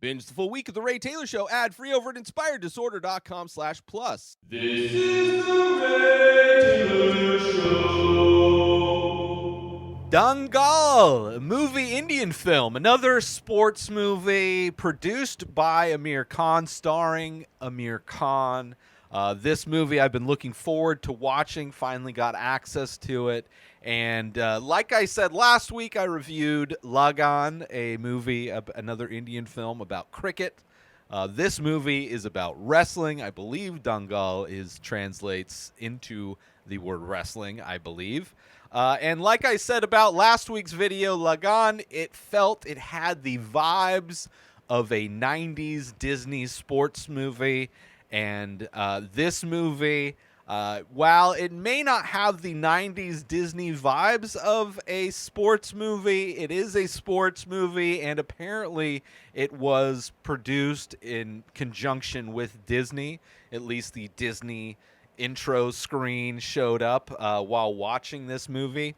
Binge the full week of The Ray Taylor Show ad-free over at inspireddisorder.com/plus. This is The Ray Taylor Show. Dangal, a movie Indian film, another sports movie produced by Aamir Khan, starring Aamir Khan. This movie I've been looking forward to watching, finally got access to it. And like I said last week, I reviewed Lagan, a movie, another Indian film about cricket. This movie is about wrestling. I believe Dangal translates into the word wrestling, I believe. And like I said about last week's video, Lagan, it had the vibes of a 90s Disney sports movie. And this movie, while it may not have the 90s Disney vibes of a sports movie, it is a sports movie, and apparently it was produced in conjunction with Disney. At least the Disney intro screen showed up while watching this movie.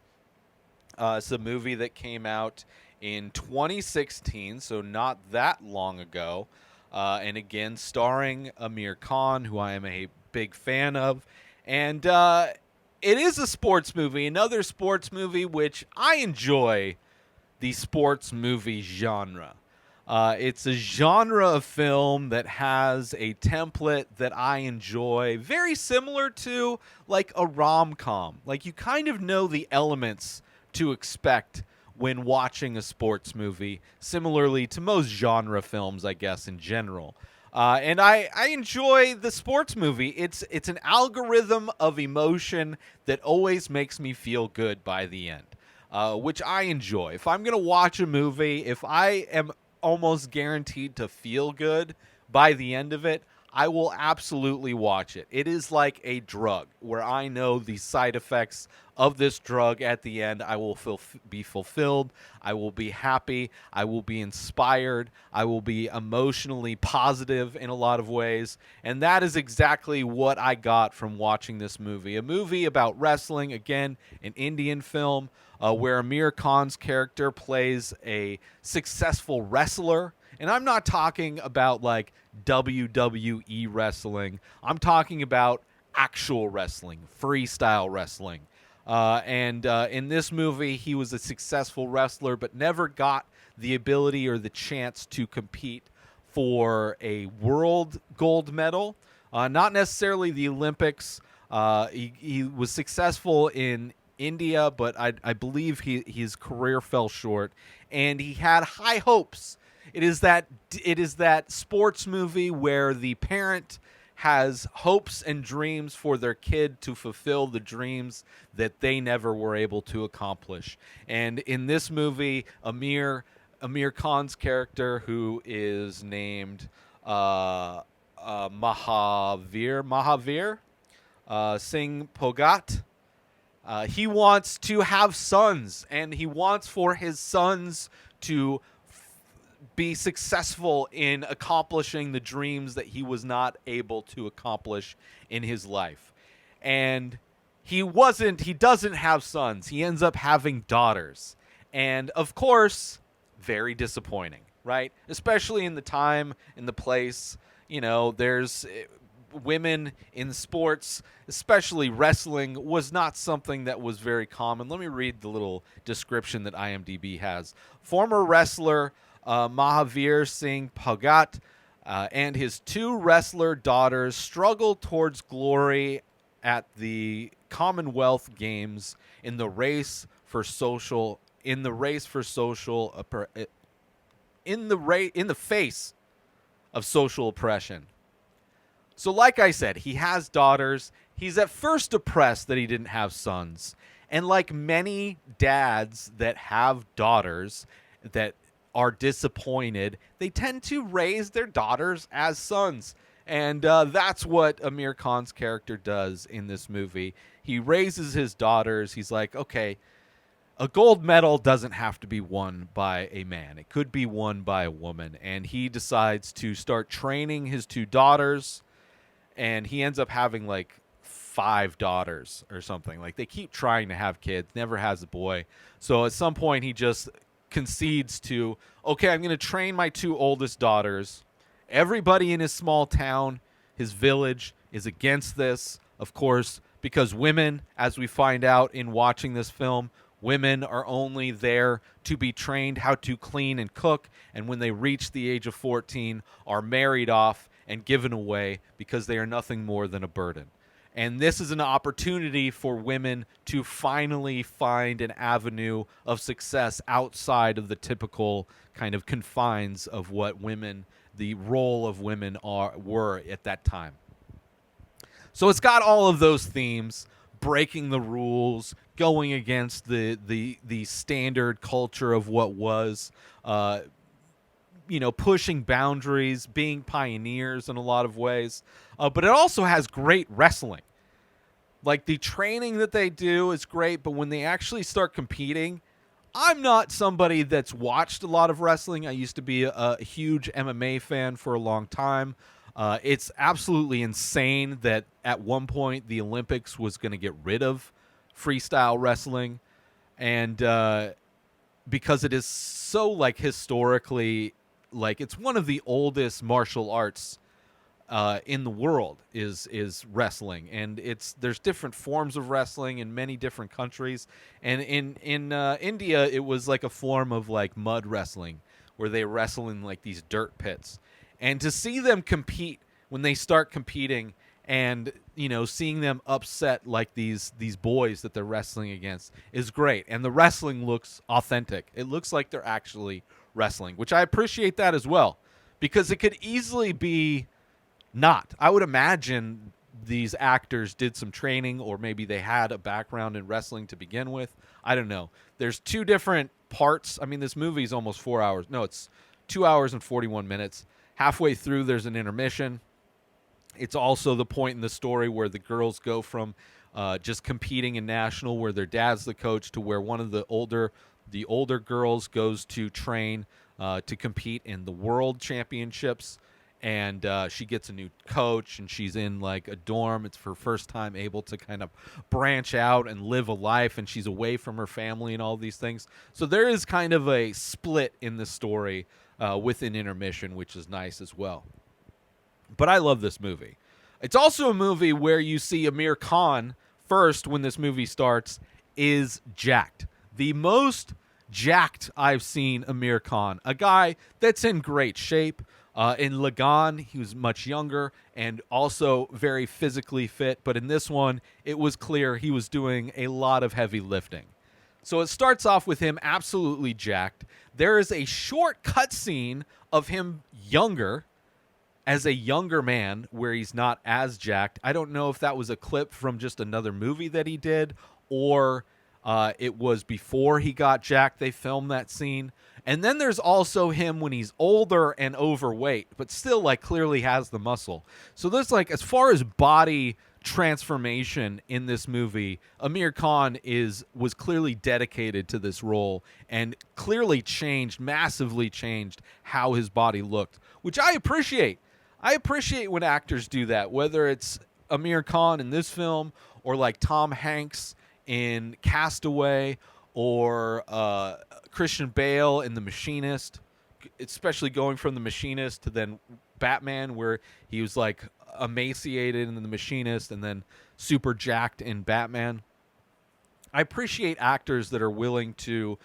It's a movie that came out in 2016, so not that long ago. And again, starring Aamir Khan, who I am a big fan of. And it is a sports movie, another sports movie, which I enjoy the sports movie genre. It's a genre of film that has a template that I enjoy, very similar to like a rom-com. Like you kind of know the elements to expect when watching a sports movie, similarly to most genre films, I guess, in general. And I enjoy the sports movie. It's an algorithm of emotion that always makes me feel good by the end, which I enjoy. If I'm going to watch a movie, if I am almost guaranteed to feel good by the end of it, I will absolutely watch it. It is like a drug where I know the side effects of this drug at the end. I will be fulfilled. I will be happy. I will be inspired. I will be emotionally positive in a lot of ways. And that is exactly what I got from watching this movie. A movie about wrestling, again, an Indian film where Aamir Khan's character plays a successful wrestler. And I'm not talking about like WWE wrestling. I'm talking about actual wrestling, freestyle wrestling. And in this movie, he was a successful wrestler, but never got the ability or the chance to compete for a world gold medal. Not necessarily the Olympics. He was successful in India, but I believe his career fell short, and he had high hopes. It is that sports movie where the parent has hopes and dreams for their kid to fulfill the dreams that they never were able to accomplish. And in this movie, Aamir Khan's character, who is named Mahavir Singh Phogat, he wants to have sons, and he wants for his sons to be successful in accomplishing the dreams that he was not able to accomplish in his life. And he doesn't have sons. He ends up having daughters. And of course, very disappointing, right? Especially in the time, in the place, there's women in sports, especially wrestling, was not something that was very common. Let me read the little description that IMDb has. Former wrestler Mahavir Singh Phogat and his two wrestler daughters struggle towards glory at the Commonwealth Games in the face of social oppression. So like I said, he has daughters. He's at first depressed that he didn't have sons. And like many dads that have daughters that are disappointed, they tend to raise their daughters as sons. And that's what Aamir Khan's character does in this movie. He raises his daughters. He's like, okay, a gold medal doesn't have to be won by a man. It could be won by a woman. And he decides to start training his two daughters. And he ends up having like 5 daughters or something. Like they keep trying to have kids, never has a boy. So at some point he just concedes to, okay, I'm going to train my 2 oldest daughters. Everybody in his small town, his village, is against this, of course, because women, as we find out in watching this film, women are only there to be trained how to clean and cook, and when they reach the age of 14, are married off and given away because they are nothing more than a burden. And this is an opportunity for women to finally find an avenue of success outside of the typical kind of confines of what women, the role of women were at that time. So it's got all of those themes, breaking the rules, going against the standard culture of what was, pushing boundaries, being pioneers in a lot of ways. But it also has great wrestling. Like, the training that they do is great, but when they actually start competing, I'm not somebody that's watched a lot of wrestling. I used to be a huge MMA fan for a long time. It's absolutely insane that at one point the Olympics was going to get rid of freestyle wrestling, and because it is so, like, historically, like, it's one of the oldest martial arts in the world is wrestling, and there's different forms of wrestling in many different countries, and in India it was like a form of like mud wrestling where they wrestle in like these dirt pits, and to see them compete when they start competing, and seeing them upset like these boys that they're wrestling against is great, and the wrestling looks authentic. It looks like they're actually wrestling, which I appreciate that as well, because it could easily be not. I would imagine these actors did some training, or maybe they had a background in wrestling to begin with. I don't know. There's 2 different parts. I mean, this movie is almost 4 hours. No, it's 2 hours and 41 minutes. Halfway through, there's an intermission. It's also the point in the story where the girls go from just competing in national, where their dad's the coach, to where one of the older girls goes to train to compete in the world championships. And she gets a new coach, and she's in like a dorm. It's her first time able to kind of branch out and live a life, and she's away from her family and all these things. So there is kind of a split in the story with an intermission, which is nice as well. But I love this movie. It's also a movie where you see Aamir Khan first when this movie starts is jacked. The most jacked I've seen Aamir Khan. A guy that's in great shape. In Lagan, he was much younger and also very physically fit. But in this one, it was clear he was doing a lot of heavy lifting. So it starts off with him absolutely jacked. There is a short cutscene of him younger, as a younger man, where he's not as jacked. I don't know if that was a clip from just another movie that he did, or it was before he got jacked they filmed that scene. And then there's also him when he's older and overweight, but still like clearly has the muscle. So there's like, as far as body transformation in this movie, Aamir Khan was clearly dedicated to this role and clearly massively changed how his body looked, which I appreciate. I appreciate when actors do that, whether it's Aamir Khan in this film or like Tom Hanks in Castaway, or Christian Bale in The Machinist, especially going from The Machinist to then Batman, where he was like emaciated in The Machinist and then super jacked in Batman. I appreciate actors that are willing to,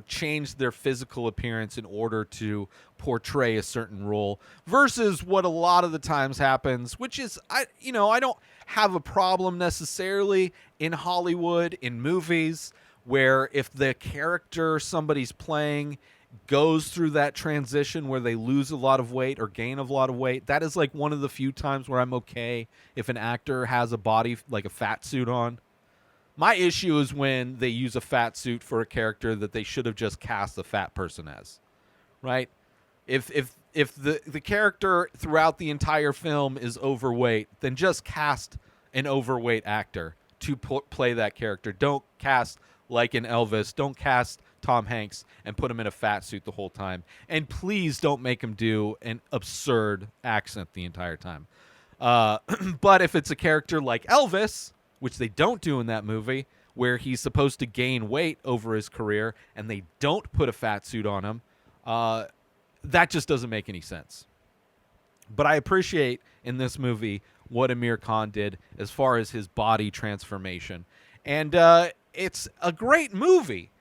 change their physical appearance in order to portray a certain role, versus what a lot of the times happens, which is, I don't have a problem necessarily in Hollywood, in movies, where if the character somebody's playing goes through that transition where they lose a lot of weight or gain a lot of weight, that is like one of the few times where I'm okay if an actor has a body like a fat suit on. My issue is when they use a fat suit for a character that they should have just cast a fat person as, right? If the character throughout the entire film is overweight, then just cast an overweight actor to play that character. Don't cast like in Elvis. Don't cast Tom Hanks and put him in a fat suit the whole time. And please don't make him do an absurd accent the entire time. But if it's a character like Elvis, which they don't do in that movie, where he's supposed to gain weight over his career, and they don't put a fat suit on him. That just doesn't make any sense. But I appreciate in this movie what Aamir Khan did as far as his body transformation. And it's a great movie.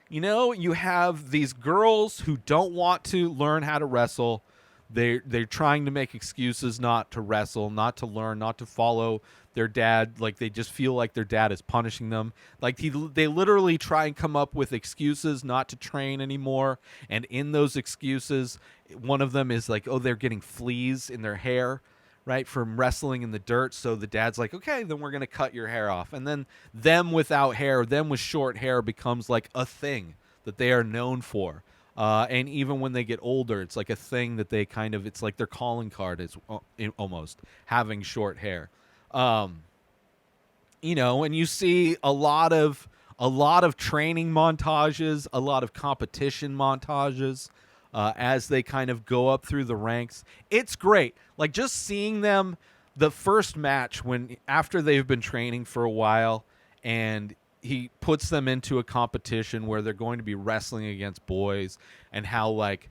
You know, you have these girls who don't want to learn how to wrestle. They're trying to make excuses not to wrestle, not to learn, not to follow their dad. Like, they just feel like their dad is punishing them. Like, they literally try and come up with excuses not to train anymore. And in those excuses, one of them is like, oh, they're getting fleas in their hair, right, from wrestling in the dirt. So the dad's like, okay, then we're going to cut your hair off. And then them without hair, them with short hair becomes like a thing that they are known for. And even when they get older, it's like a thing that they kind of, it's like their calling card is almost having short hair. You know, and you see a lot of training montages, a lot of competition montages as they kind of go up through the ranks. It's great. Like, just seeing them, the first match when after they've been training for a while, and he puts them into a competition where they're going to be wrestling against boys, and how, like,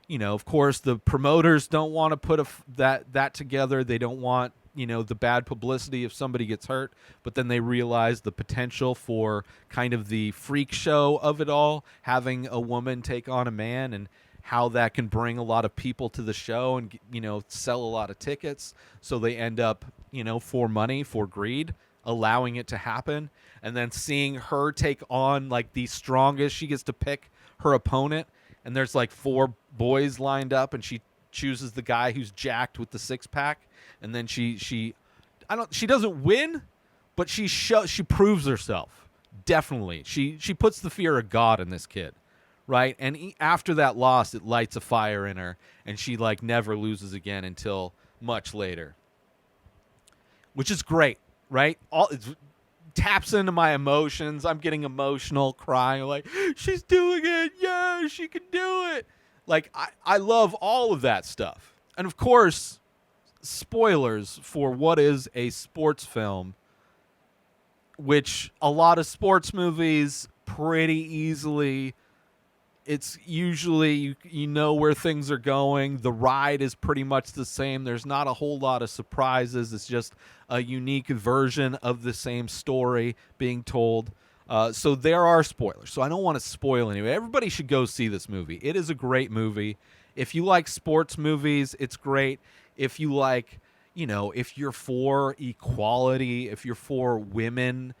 you know, of course the promoters don't want to put that together. They don't want, you know, the bad publicity if somebody gets hurt, but then they realize the potential for kind of the freak show of it all, having a woman take on a man, and how that can bring a lot of people to the show and, you know, sell a lot of tickets. So they end up, you know, for money, for greed, allowing it to happen. And then seeing her take on, like, the strongest, she gets to pick her opponent, and there's like 4 boys lined up, and she chooses the guy who's jacked with the 6-pack, and then she doesn't win, but she proves herself. Definitely. She puts the fear of God in this kid, right? And after that loss, it lights a fire in her, and she, like, never loses again until much later, which is great, right? It taps into my emotions. I'm getting emotional, crying, like, she's doing it. Yeah, she can do it. Like, I love all of that stuff. And of course, spoilers for what is a sports film, which a lot of sports movies pretty easily, it's usually, you know where things are going. The ride is pretty much the same. There's not a whole lot of surprises. It's just a unique version of the same story being told. So there are spoilers. So I don't want to spoil anyway. Everybody should go see this movie. It is a great movie. If you like sports movies, it's great. If you like, you know, if you're for equality, if you're for women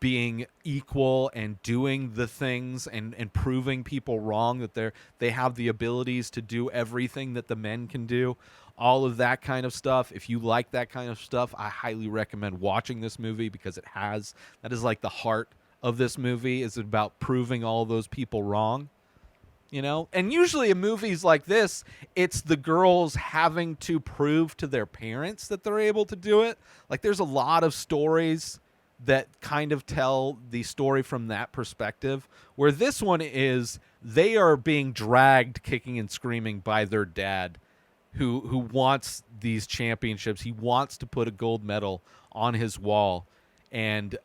being equal and doing the things and proving people wrong, that they have the abilities to do everything that the men can do, all of that kind of stuff. If you like that kind of stuff, I highly recommend watching this movie, because that is like the heart of this movie, is about proving all those people wrong, you know? And usually in movies like this, it's the girls having to prove to their parents that they're able to do it. Like, there's a lot of stories that kind of tell the story from that perspective, where this one is they are being dragged kicking and screaming by their dad, who wants these championships. He wants to put a gold medal on his wall, and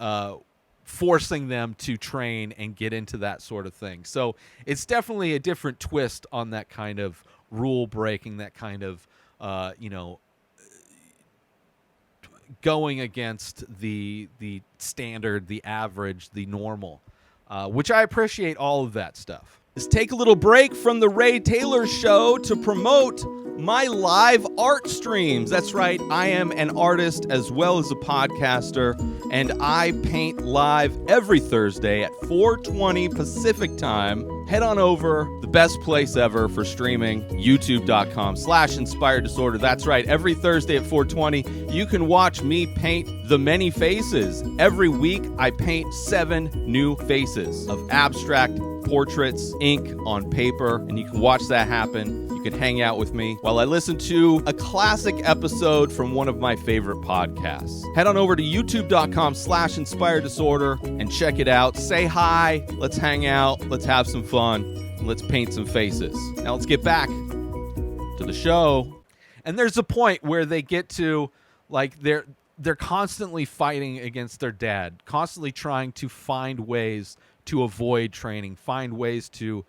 forcing them to train and get into that sort of thing. So it's definitely a different twist on that kind of rule breaking, that kind of, you know, going against the standard, the average, the normal, which I appreciate all of that stuff. Let's take a little break from the Ray Taylor Show to promote my live art streams. That's right, I am an artist as well as a podcaster, and I paint live every Thursday at 4:20 Pacific time. Head on over, the best place ever for streaming, youtube.com/inspired disorder. That's right, every Thursday at 4:20, you can watch me paint the many faces. Every week, I paint 7 new faces of abstract portraits, ink on paper, and you can watch that happen. You can hang out with me while I listen to a classic episode from one of my favorite podcasts. Head on over to youtube.com/inspired disorder and check it out. Say hi, let's hang out, let's have some fun, and let's paint some faces. Now let's get back to the show. And there's a point where they get to, like, they're constantly fighting against their dad, constantly trying to find ways to avoid training, find ways to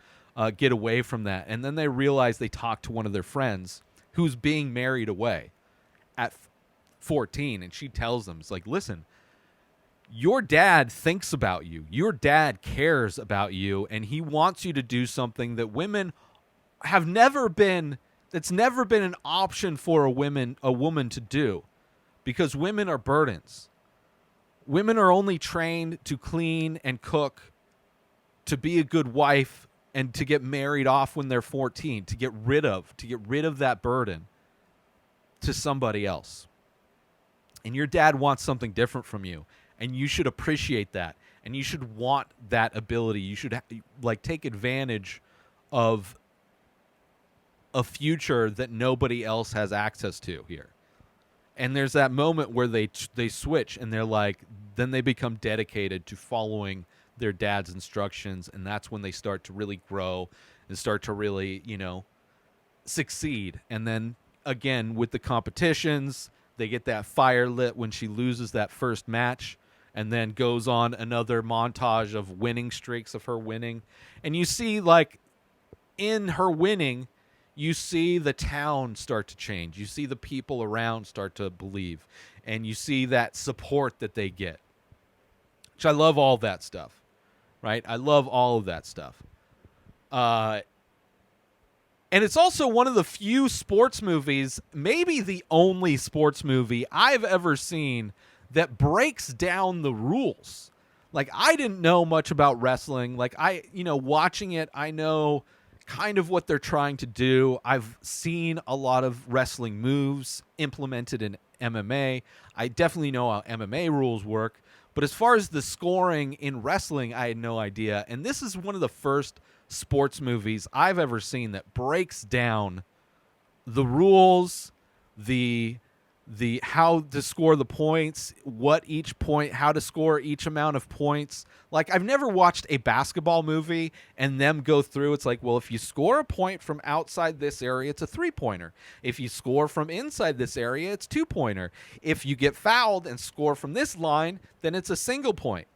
get away from that. And then they realize they talk to one of their friends who's being married away at 14, and she tells them, it's like, listen, your dad thinks about you. Your dad cares about you, and he wants you to do something that women have never been, that's never been an option for a woman to do, because women are burdens. Women are only trained to clean and cook, to be a good wife, and to get married off when they're 14, to get rid of that burden to somebody else. And your dad wants something different from you, and you should appreciate that, and you should want that ability. You should take advantage of a future that nobody else has access to here. And there's that moment where they switch, and they're like, then they become dedicated to following their dad's instructions, and that's when they start to really grow and start to really, succeed. And then again with the competitions, they get that fire lit when she loses that first match, and then goes on another montage of winning streaks of her winning. And you see, like, in her winning, you see the town start to change. You see the people around start to believe, and you see that support that they get, which I love all that stuff, right? I love all of that stuff. And it's also one of the few sports movies, maybe the only sports movie I've ever seen that breaks down the rules. Like, I didn't know much about wrestling. Like, watching it, I know kind of what they're trying to do. I've seen a lot of wrestling moves implemented in MMA. I definitely know how MMA rules work. But as far as the scoring in wrestling, I had no idea. And this is one of the first sports movies I've ever seen that breaks down the rules, the how to score the points, what each point, how to score each amount of points. Like, I've never watched a basketball movie and them go through. It's like, well, if you score a point from outside this area, it's a 3-pointer. If you score from inside this area, it's 2-pointer. If you get fouled and score from this line, then it's a single point.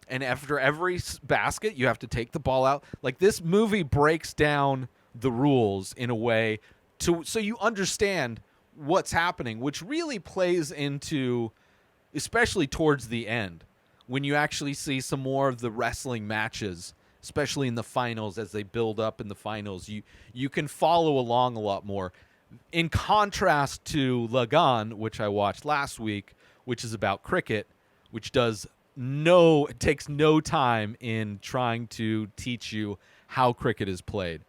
And after every basket, you have to take the ball out. Like, this movie breaks down the rules in a way so you understand what's happening, which really plays into, especially towards the end, when you actually see some more of the wrestling matches, especially in the finals, as they build up in the finals, you can follow along a lot more. In contrast to Lagan, which I watched last week, which is about cricket, which it takes no time in trying to teach you how cricket is played.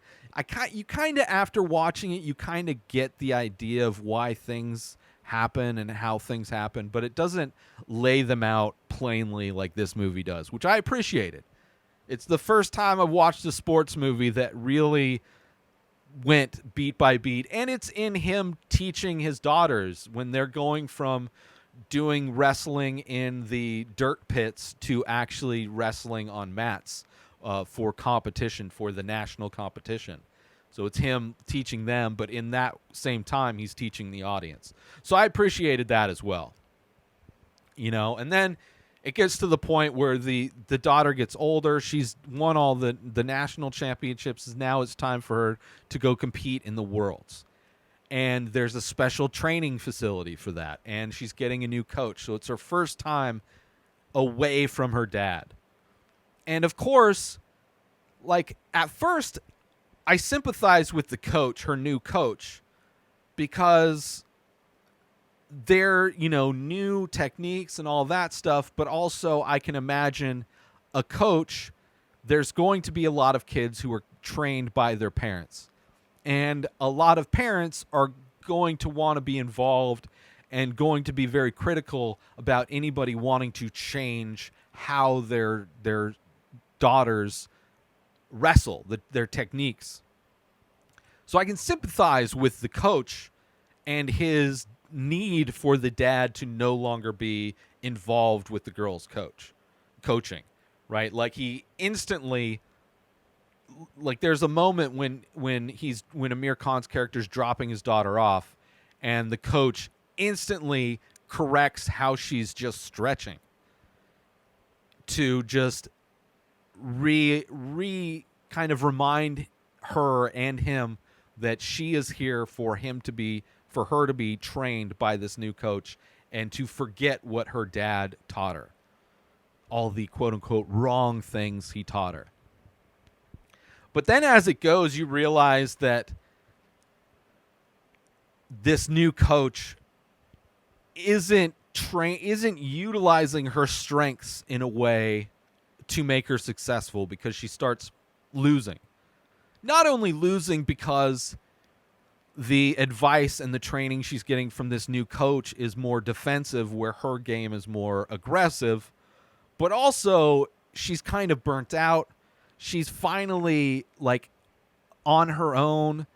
You kind of, after watching it, you kind of get the idea of why things happen and how things happen, but it doesn't lay them out plainly like this movie does, which I appreciated. It's the first time I've watched a sports movie that really went beat by beat, and it's in him teaching his daughters when they're going from doing wrestling in the dirt pits to actually wrestling on mats for competition, for the national competition. So it's him teaching them, but in that same time, he's teaching the audience. So I appreciated that as well. And then it gets to the point where the daughter gets older. She's won all the national championships. Now it's time for her to go compete in the Worlds. And there's a special training facility for that. And she's getting a new coach. So it's her first time away from her dad. And of course, like, at first, I sympathize with the coach, her new coach, because they're, new techniques and all that stuff. But also, I can imagine a coach, there's going to be a lot of kids who are trained by their parents. And a lot of parents are going to want to be involved and going to be very critical about anybody wanting to change how their daughters wrestle, their techniques. So I can sympathize with the coach and his need for the dad to no longer be involved with the girls' coaching, right? Like, he instantly, like, there's a moment when Aamir Khan's character's dropping his daughter off, and the coach instantly corrects how she's just stretching to just kind of remind her and him that she is here for her to be trained by this new coach and to forget what her dad taught her. All the quote-unquote wrong things he taught her. But then as it goes, you realize that this new coach isn't utilizing her strengths in a way to make her successful, because she starts losing. Not only losing because the advice and the training she's getting from this new coach is more defensive, where her game is more aggressive, but also she's kind of burnt out. She's finally like on her own,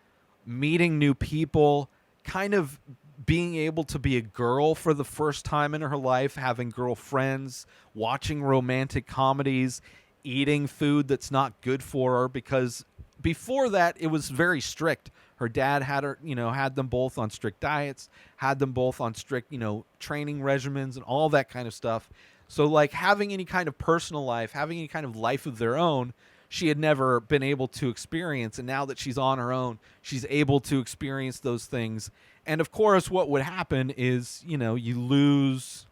meeting new people, kind of being able to be a girl for the first time in her life, having girlfriends, watching romantic comedies, eating food that's not good for her, because before that it was very strict. Her dad had her, had them both on strict diets, had them both on strict, training regimens and all that kind of stuff. So like having any kind of personal life, having any kind of life of their own, she had never been able to experience. And now that she's on her own, she's able to experience those things. And of course, what would happen is, you lose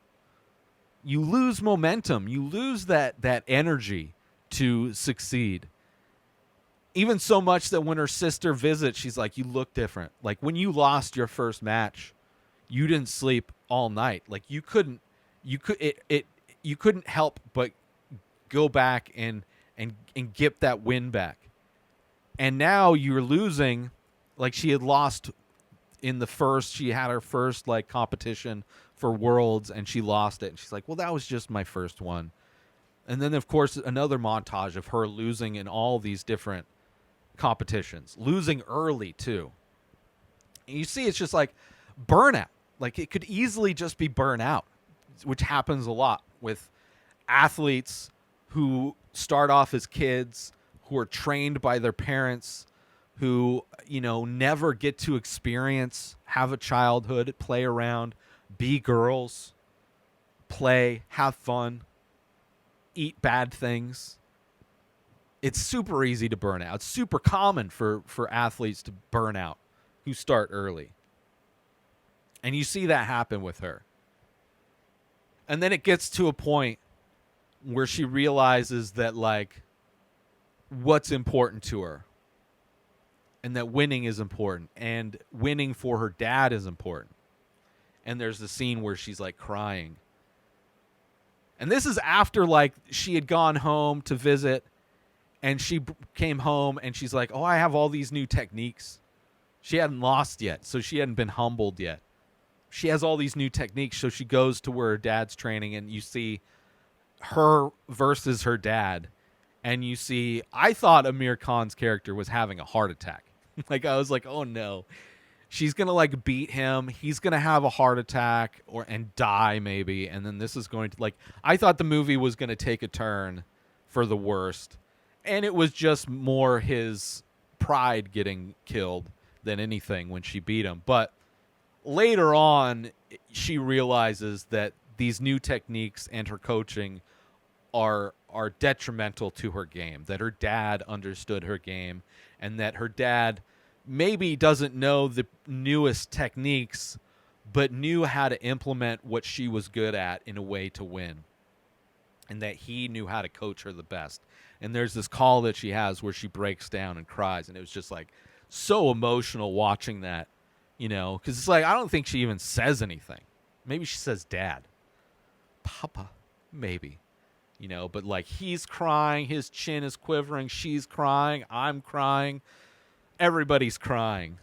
momentum. You lose that energy to succeed. Even so much that when her sister visits, she's like, you look different. Like when you lost your first match, you didn't sleep all night. Like you couldn't help but go back and get that win back. And now you're losing. Like she had lost in the first, she had her first like competition for Worlds and she lost it. And she's like, well, that was just my first one. And then of course another montage of her losing in all these different competitions, losing early too. And you see, it's just like burnout. Like it could easily just be burnout, which happens a lot with athletes who start off as kids, who are trained by their parents, who, never get to experience, have a childhood, play around, be girls, play, have fun, eat bad things. It's super easy to burn out. It's super common for athletes to burn out who start early. And you see that happen with her. And then it gets to a point where she realizes that, like, what's important to her. And that winning is important. And winning for her dad is important. And there's the scene where she's, like, crying. And this is after, like, she had gone home to visit. And she came home and she's like, oh, I have all these new techniques. She hadn't lost yet, so she hadn't been humbled yet. She has all these new techniques, so she goes to where her dad's training, and you see her versus her dad. And you see, I thought Aamir Khan's character was having a heart attack. Like, I was like, oh no. She's going to, like, beat him. He's going to have a heart attack and die, maybe. And then this is going to, like, I thought the movie was going to take a turn for the worst. And it was just more his pride getting killed than anything when she beat him. But later on, she realizes that these new techniques and her coaching are detrimental to her game, that her dad understood her game, and that her dad maybe doesn't know the newest techniques, but knew how to implement what she was good at in a way to win, and that he knew how to coach her the best. And there's this call that she has where she breaks down and cries, and it was just like so emotional watching that, because it's like, I don't think she even says anything. Maybe she says dad, papa, maybe, but like he's crying, his chin is quivering, she's crying, I'm crying, everybody's crying.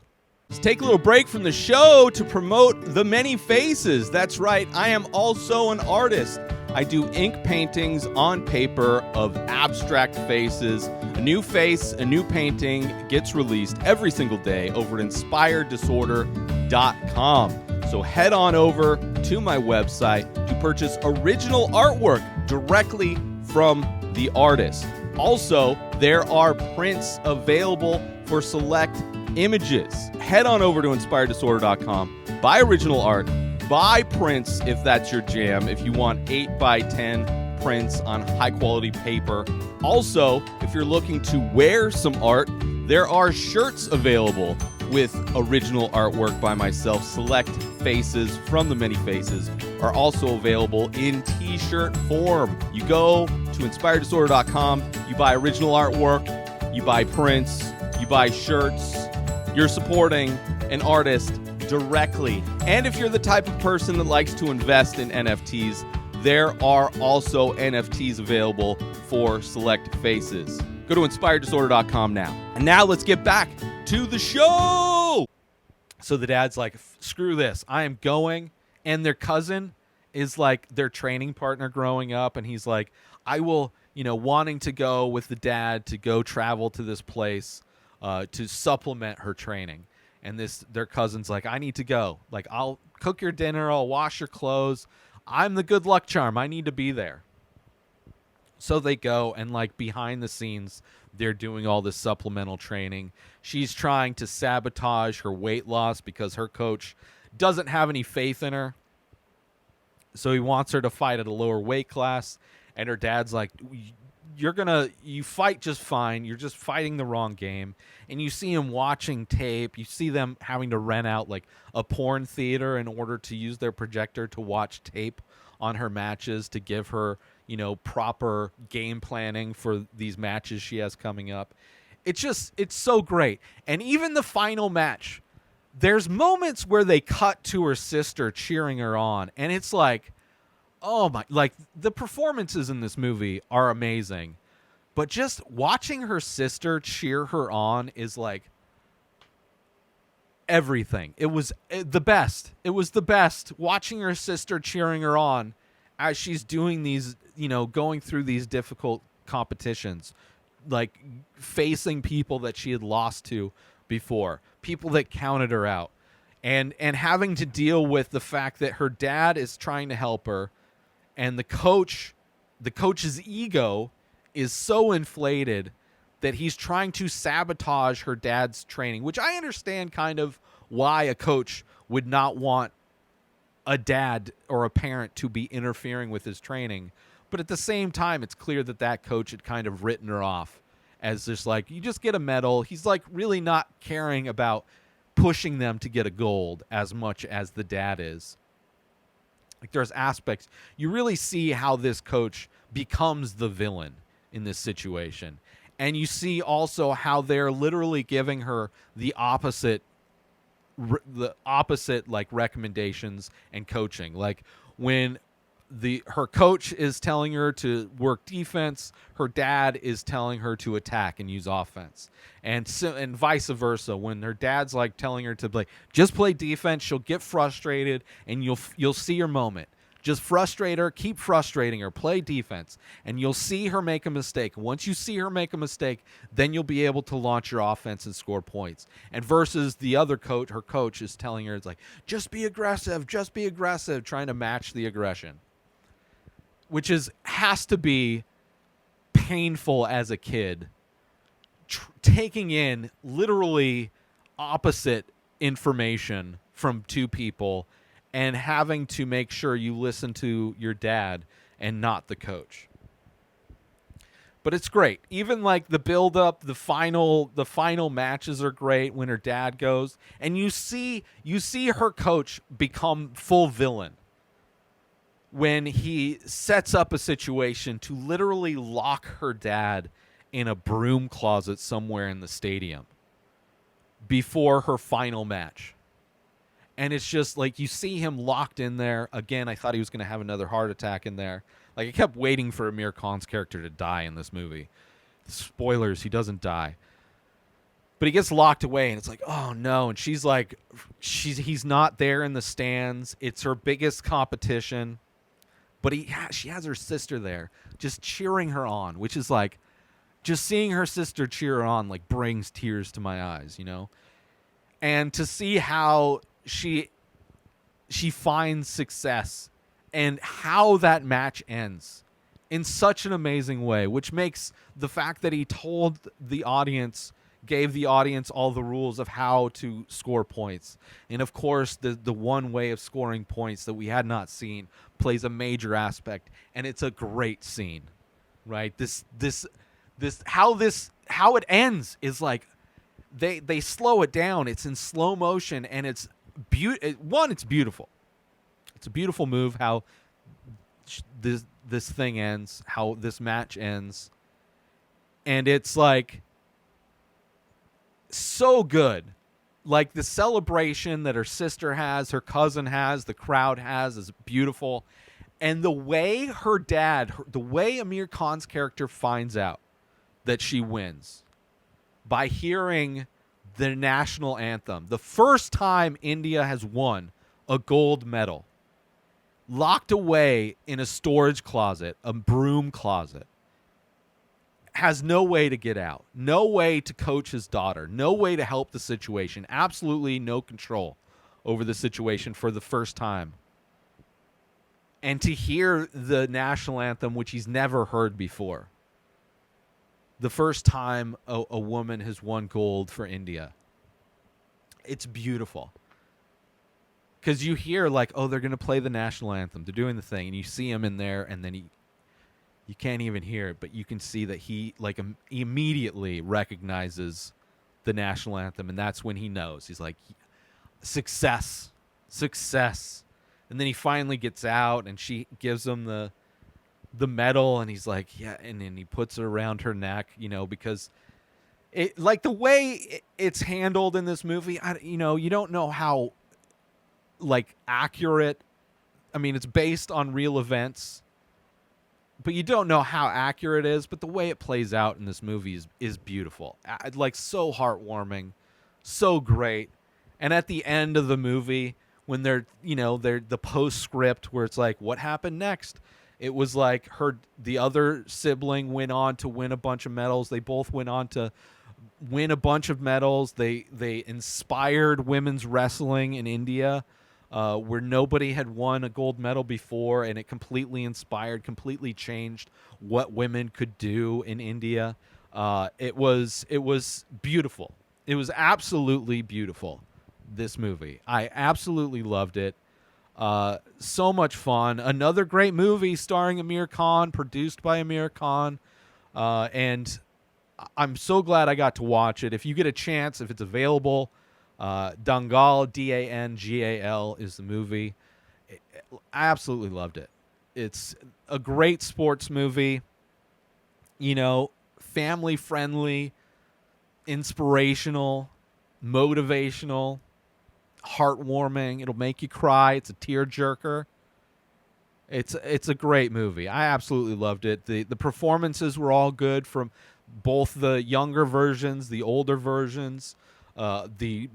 Let's take a little break from the show to promote The Many Faces. That's right, I am also an artist. I do ink paintings on paper of abstract faces. A new face, a new painting gets released every single day over at inspireddisorder.com. So head on over to my website to purchase original artwork directly from the artist. Also, there are prints available for select images. Head on over to inspireddisorder.com, buy original art, Buy prints if that's your jam, if you want 8x10 prints on high-quality paper. Also, if you're looking to wear some art, there are shirts available with original artwork by myself. Select faces from the many faces are also available in t-shirt form. You go to inspireddisorder.com, you buy original artwork, you buy prints, you buy shirts. You're supporting an artist directly. And if you're the type of person that likes to invest in NFTs, there are also NFTs available for select faces. Go to inspireddisorder.com now. And now let's get back to the show. So the dad's like, screw this, I am going. And their cousin is like their training partner growing up. And he's like, I will, wanting to go with the dad to go travel to this place to supplement her training. And their cousin's like, I need to go. Like, I'll cook your dinner, I'll wash your clothes. I'm the good luck charm. I need to be there. So they go, and like behind the scenes, they're doing all this supplemental training. She's trying to sabotage her weight loss because her coach doesn't have any faith in her. So he wants her to fight at a lower weight class. And her dad's like, you fight just fine. You're just fighting the wrong game. And you see him watching tape. You see them having to rent out like a porn theater in order to use their projector to watch tape on her matches to give her, proper game planning for these matches she has coming up. It's so great. And even the final match, there's moments where they cut to her sister cheering her on. And it's like, oh my, like the performances in this movie are amazing. But just watching her sister cheer her on is like everything. It was the best. It was the best watching her sister cheering her on as she's doing these, going through these difficult competitions, like facing people that she had lost to before, people that counted her out, and having to deal with the fact that her dad is trying to help her, and the coach's ego is so inflated that he's trying to sabotage her dad's training, which I understand kind of why a coach would not want a dad or a parent to be interfering with his training. But at the same time, it's clear that coach had kind of written her off as just like, you just get a medal. He's like really not caring about pushing them to get a gold as much as the dad is. Like there's aspects, you really see how this coach becomes the villain in this situation. And you see also how they're literally giving her the opposite like recommendations and coaching. Like when her coach is telling her to work defense, her dad is telling her to attack and use offense, and vice versa. When her dad's like telling her to just play defense, she'll get frustrated, and you'll see her moment. Just frustrate her, keep frustrating her, play defense, and you'll see her make a mistake. Once you see her make a mistake, then you'll be able to launch your offense and score points. And versus the other coach, her coach is telling her, it's like, just be aggressive, trying to match the aggression. Which has to be painful as a kid, taking in literally opposite information from two people and having to make sure you listen to your dad and not the coach. But it's great. Even like the build up, the final matches are great when her dad goes, and you see her coach become full villain when he sets up a situation to literally lock her dad in a broom closet somewhere in the stadium before her final match. And it's just like you see him locked in there. Again, I thought he was going to have another heart attack in there. Like I kept waiting for Aamir Khan's character to die in this movie. Spoilers, he doesn't die. But he gets locked away, and it's like, oh no. And she's like, he's not there in the stands. It's her biggest competition. But she has her sister there just cheering her on, which is like, just seeing her sister cheer her on like brings tears to my eyes, And to see how she finds success and how that match ends in such an amazing way, which makes the fact that he told the audience, gave the audience all the rules of how to score points. And of course, the one way of scoring points that we had not seen plays a major aspect, and it's a great scene, right? How it ends is like they slow it down. It's in slow motion, and it's it's beautiful. It's a beautiful move how this thing ends, how this match ends. And it's like so good. Like the celebration that her sister has, her cousin has, the crowd has is beautiful. And the way the way Aamir Khan's character finds out that she wins by hearing the national anthem. The first time India has won a gold medal, locked away in a storage closet, a broom closet, has no way to get out, no way to coach his daughter, no way to help the situation, absolutely no control over the situation for the first time. And to hear the national anthem, which he's never heard before, the first time a woman has won gold for India, it's beautiful. Because you hear like, oh, they're going to play the national anthem. They're doing the thing. And you see him in there, and then you can't even hear it, but you can see that he like immediately recognizes the national anthem. And that's when he knows. He's like, success. And then he finally gets out, and she gives him the medal, and he's like, yeah. And then he puts it around her neck, because it, like the way it's handled in this movie, you don't know how like accurate. I mean, it's based on real events, but you don't know how accurate it is. But the way it plays out in this movie is beautiful. Like so heartwarming, so great. And at the end of the movie, when they're the postscript where it's like, what happened next? It was like the other sibling went on to win a bunch of medals. They both went on to win a bunch of medals. They inspired women's wrestling in India, where nobody had won a gold medal before, and it completely changed what women could do in India. It was beautiful. It was absolutely beautiful, this movie. I absolutely loved it. So much fun. Another great movie starring Aamir Khan, produced by Aamir Khan. And I'm so glad I got to watch it. If you get a chance, if it's available, Dangal, Dangal is the movie. I absolutely loved it. It's a great sports movie, family friendly, inspirational, motivational, heartwarming. It'll make you cry. It's a tearjerker. It's a great movie. I absolutely loved it. The performances were all good from both the younger versions, the older versions, the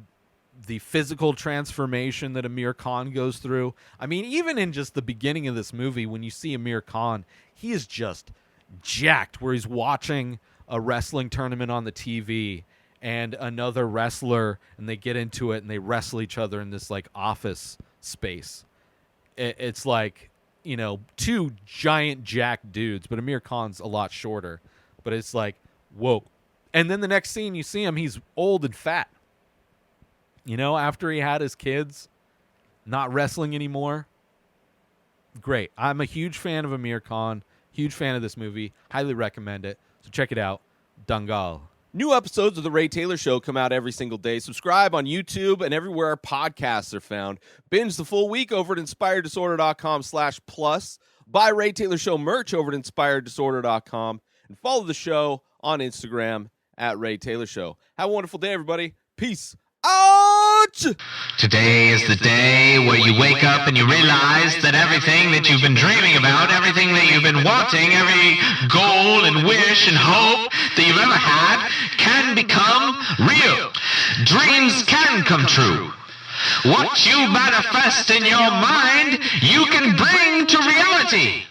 physical transformation that Aamir Khan goes through. I mean, even in just the beginning of this movie, when you see Aamir Khan, he is just jacked, where he's watching a wrestling tournament on the TV and another wrestler, and they get into it and they wrestle each other in this like office space. It's like, two giant jacked dudes, but Aamir Khan's a lot shorter. But it's like, whoa. And then the next scene you see him, he's old and fat. After he had his kids, not wrestling anymore. Great. I'm a huge fan of Aamir Khan, huge fan of this movie. Highly recommend it. So check it out. Dangal. New episodes of The Ray Taylor Show come out every single day. Subscribe on YouTube and everywhere our podcasts are found. Binge the full week over at inspireddisorder.com/plus. Buy Ray Taylor Show merch over at inspireddisorder.com. And follow the show on Instagram at Ray Taylor Show. Have a wonderful day, everybody. Peace out! Today is the day where you wake up and you realize that everything that you've been dreaming about, everything that you've been wanting, every goal and wish and hope that you've ever had can become real. Dreams can come true. What you manifest in your mind, you can bring to reality.